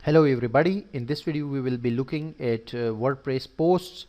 Hello everybody, in this video we will be looking at WordPress posts.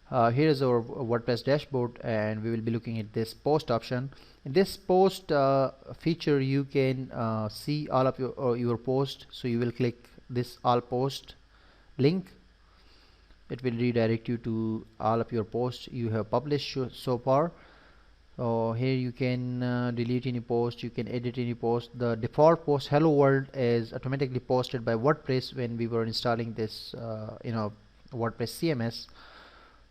Here is our WordPress dashboard and we will be looking at this post option. In this post feature you can see all of your post. So you will click this all post link. It will redirect you to all of your posts you have published so far. Here you can delete any post, you can edit any post. The default post hello world is automatically posted by WordPress when we were installing this WordPress CMS.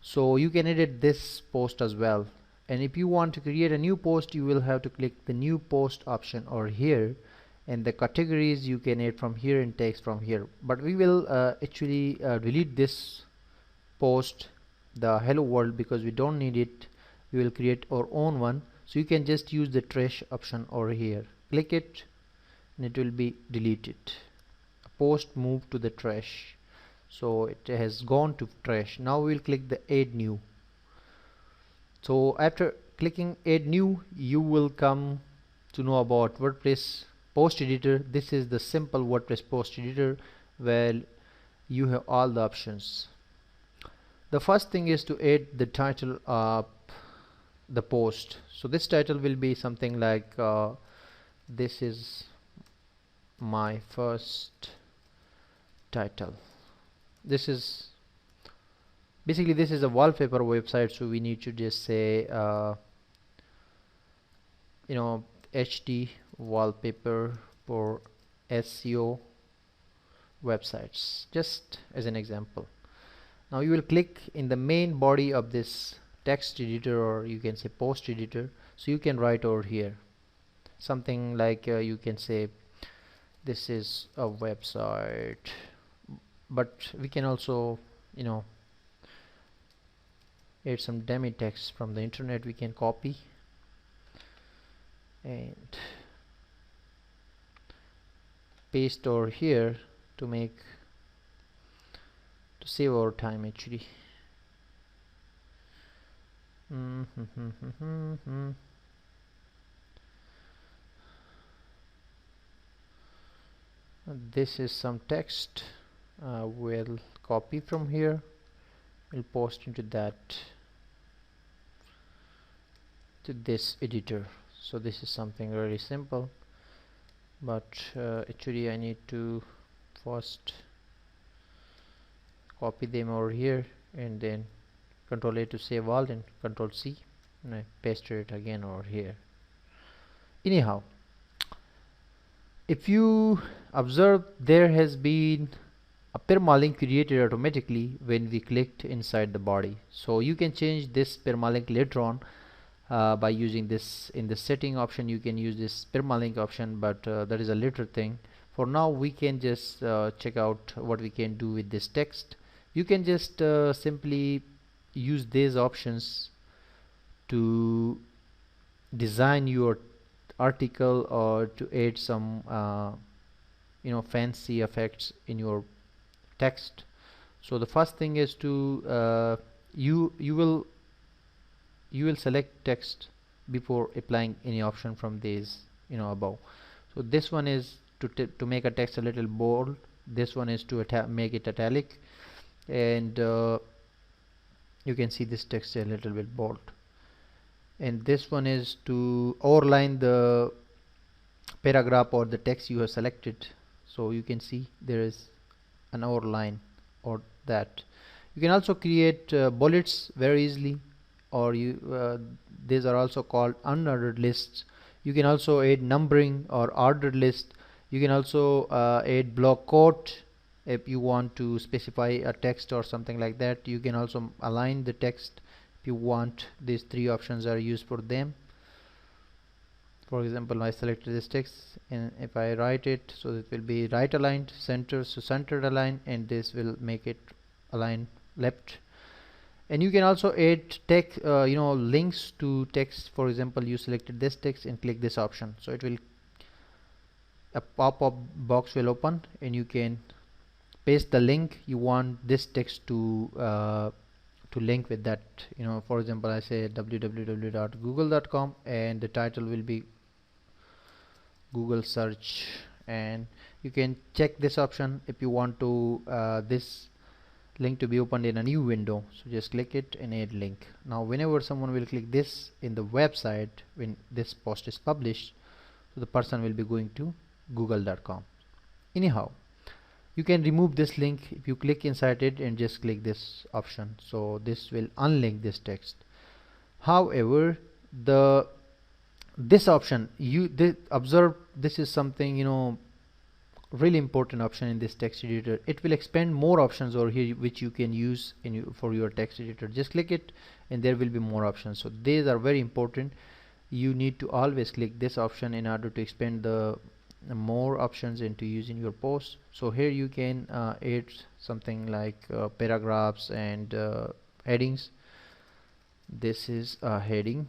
So you can edit this post as well, and if you want to create a new post you will have to click the new post option over here, and the categories you can add from here and text from here. But we will actually delete this post, the hello world, because we don't need it. We will create our own one, so you can just use the trash option over here, click it and it will be deleted. A post moved to the trash, so it has gone to trash. Now we will click the add new. So after clicking add new you will come to know about WordPress post editor. This is the simple WordPress post editor where you have all the options. The first thing is to add the title of the post. So this title will be something like this is my first title. This is basically this is a wallpaper website, so we need to just say HD wallpaper for SEO websites, just as an example. Now you will click in the main body of this text editor, or you can say post editor. So you can write over here something like you can say this is a website, but we can also add some dummy text from the internet. We can copy and paste over here to save our time actually. This is some text. We'll copy from here, we'll post into this editor. So this is something very simple, but actually I need to first copy them over here and then Control A to save all, and Control C and I paste it again over here. Anyhow, if you observe, there has been a permalink created automatically when we clicked inside the body. So you can change this permalink later on by using this in the setting option. You can use this permalink option, but that is a later thing. For now we can just check out what we can do with this text. You can just simply use these options to design your article or to add some fancy effects in your text. So the first thing is to you will select text before applying any option from these above. So this one is to make a text a little bold. This one is to make it italic, and you can see this text a little bit bold, and this one is to overline the paragraph or the text you have selected. So you can see there is an overline or that. You can also create bullets very easily, or these are also called unordered lists. You can also add numbering or ordered list. You can also add block quote if you want to specify a text or something like that. You can also align the text if you want. These three options are used for them. For example, I selected this text, and if I write it, so it will be right aligned, center, so centered align, and this will make it align left. And you can also add text links to text. For example, you selected this text and click this option, so it will a pop-up box will open and you can paste the link you want this text to link with that. For example, I say www.google.com and the title will be Google search and you can check this option if you want to this link to be opened in a new window. So just click it and add link. Now whenever someone will click this in the website when this post is published, so the person will be going to google.com. Anyhow, you can remove this link if you click inside it and just click this option, so this will unlink this text. However, this option, observe, this is something, you know, really important option in this text editor. It will expand more options over here which you can use for your text editor. Just click it and there will be more options. So these are very important. You need to always click this option in order to expand the more options into using your post. So here you can add something like paragraphs and headings. This is a heading.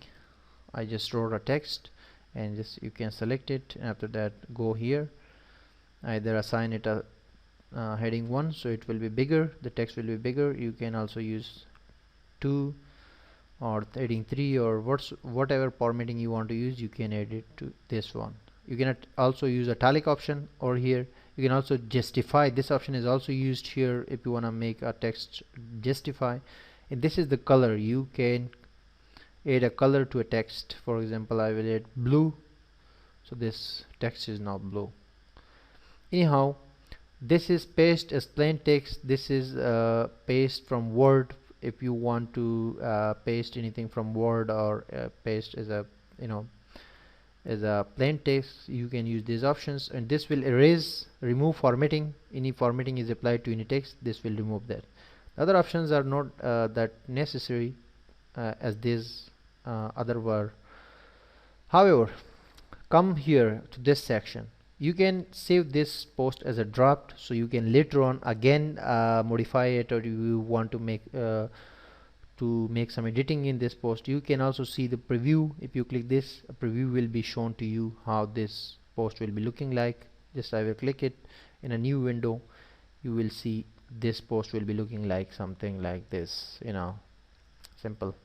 I just wrote a text and just you can select it, and after that go here, either assign it a heading 1, so it will be bigger, the text will be bigger. You can also use 2 or heading 3 or whatever formatting you want to use, you can add it to this one. You can also use italic option over here. You can also justify. This option is also used here if you want to make a text justify. And this is the color. You can add a color to a text. For example, I will add blue, so this text is now blue. Anyhow, this is paste as plain text. This is paste from Word. If you want to paste anything from Word or paste as a, you know, as a plain text, you can use these options, and this will erase, remove formatting. Any formatting is applied to any text, this will remove that. The other options are not that necessary as these other were. However, come here to this section. You can save this post as a draft, so you can later on again modify it, or you want to make some editing in this post. You can also see the preview. If you click this, a preview will be shown to you how this post will be looking like. Just I will click it in a new window. You will see this post will be looking like something like this, you know, simple.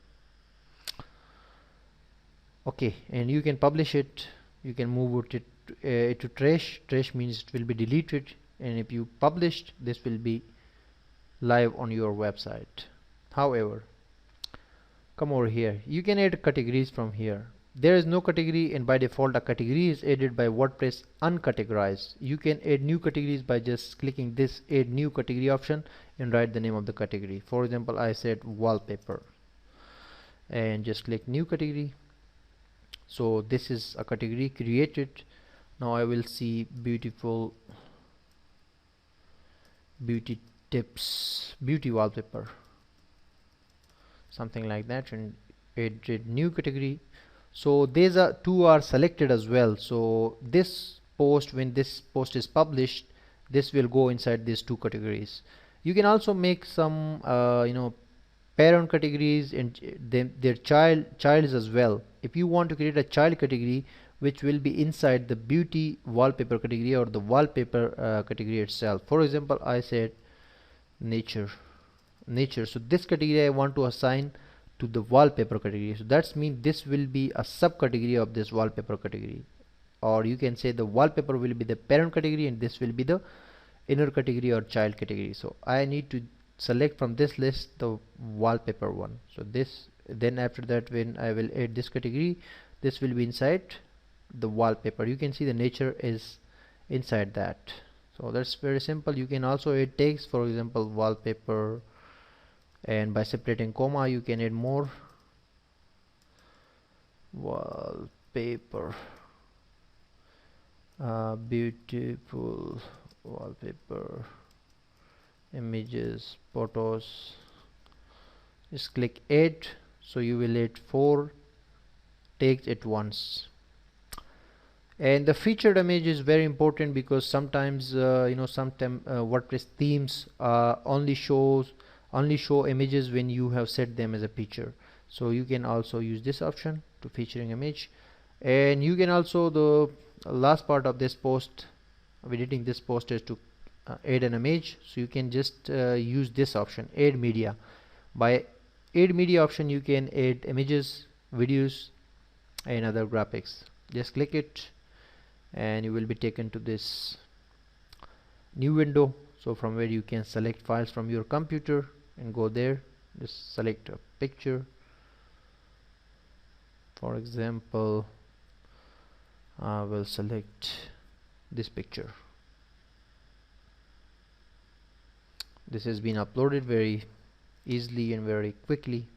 Okay, and you can publish it. You can move it to trash. Trash means it will be deleted, and if you published, this will be live on your website. However, come over here, you can add categories from here. There is no category, and by default a category is added by WordPress uncategorized. You can add new categories by just clicking this add new category option and write the name of the category. For example, I said wallpaper and just click new category. So this is a category created. Now I will see beauty tips, beauty wallpaper, something like that, and add new category. So these are two are selected as well. So this post, when this post is published, this will go inside these two categories. You can also make some you know, parent categories and their childs as well. If you want to create a child category which will be inside the beauty wallpaper category or the wallpaper category itself. For example, I said nature. So this category I want to assign to the wallpaper category. So that's mean this will be a subcategory of this wallpaper category, or you can say the wallpaper will be the parent category and this will be the inner category or child category. So I need to select from this list the wallpaper one. So this, then after that when I will add this category, this will be inside the wallpaper. You can see the nature is inside that. So that's very simple. You can also add text, for example wallpaper, and by separating comma you can add more. Wallpaper, beautiful wallpaper, images, photos. Just click add. So you will add 4 text at once. And the featured image is very important because sometimes you know, sometimes WordPress themes only show images when you have set them as a feature. So you can also use this option to featuring image. And you can also, the last part of this post, of editing this post, is to add an image. So you can just use this option, add media. By add media option you can add images, videos and other graphics. Just click it and you will be taken to this new window, so from where you can select files from your computer and go there. Just select a picture. For example, I will select this picture. This has been uploaded very easily and very quickly.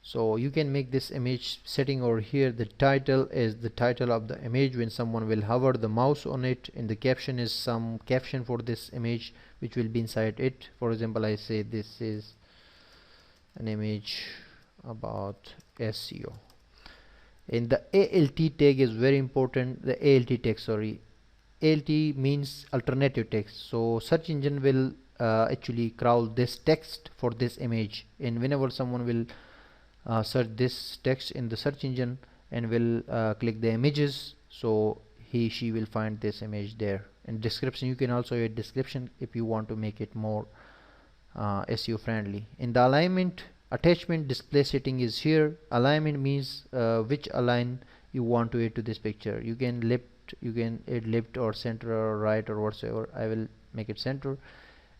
So you can make this image setting over here. The title is the title of the image when someone will hover the mouse on it, and the caption is some caption for this image which will be inside it. For example, I say this is an image about SEO, and the ALT tag is very important. The ALT tag, sorry, ALT means alternative text. So search engine will actually crawl this text for this image, and whenever someone will search this text in the search engine and will click the images, so she will find this image there. In description, you can also add description if you want to make it more SEO friendly. In the alignment, attachment display setting is here. Alignment means which align you want to add to this picture. You can add left or center or right or whatsoever. I will make it center.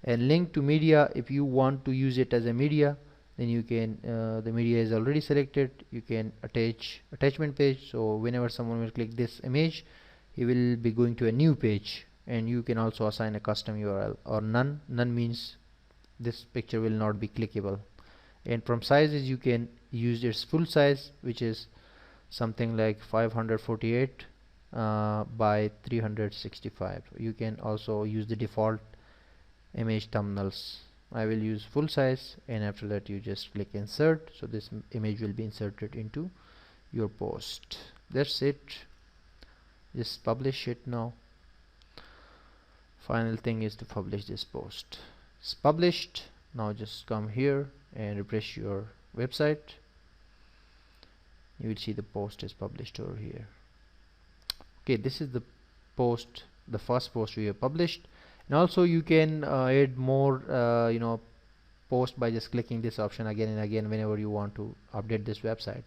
And link to media, if you want to use it as a media, then you can the media is already selected. You can attach attachment page, so whenever someone will click this image, he will be going to a new page. And you can also assign a custom URL, or none means this picture will not be clickable. And from sizes, you can use its full size, which is something like 548 by 365. You can also use the default image thumbnails. I will use full size, and after that you just click insert, so this image will be inserted into your post. That's it. Just publish it now. Final thing is to publish this post. It's published. Now just come here and refresh your website. You will see the post is published over here. Okay, this is the post, the first post we have published. And also you can add more post by just clicking this option again and again whenever you want to update this website.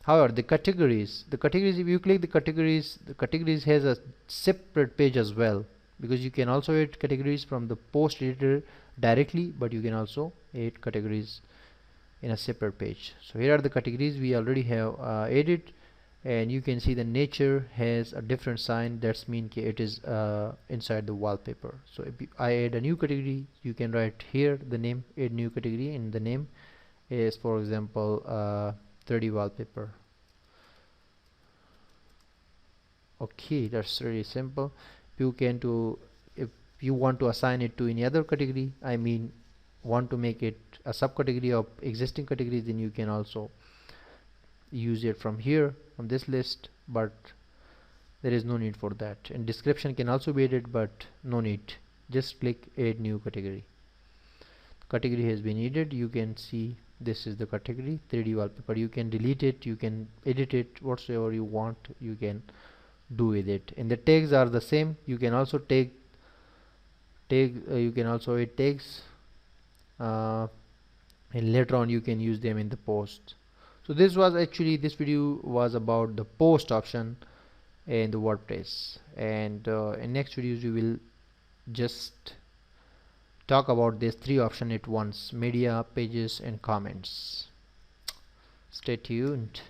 However, the categories, if you click the categories has a separate page as well, because you can also add categories from the post editor directly, but you can also add categories in a separate page. So here are the categories we already have added, and you can see the nature has a different sign. That's mean it is inside the wallpaper. So if I add a new category, you can write here the name, add new category, and the name is, for example, 3D wallpaper. Okay, that's really simple. If you want to assign it to any other category, I mean want to make it a subcategory of existing categories, then you can also use it from here on this list, but there is no need for that. And description can also be added, but no need. Just click add new category. Category has been added. You can see this is the category 3D wallpaper. You can delete it, you can edit it, whatsoever you want you can do with it. And the tags are the same. You can also you can also add tags, and later on you can use them in the post. So this video was about the post option in the WordPress, and in next videos we will just talk about these three options at once: media, pages, and comments. Stay tuned.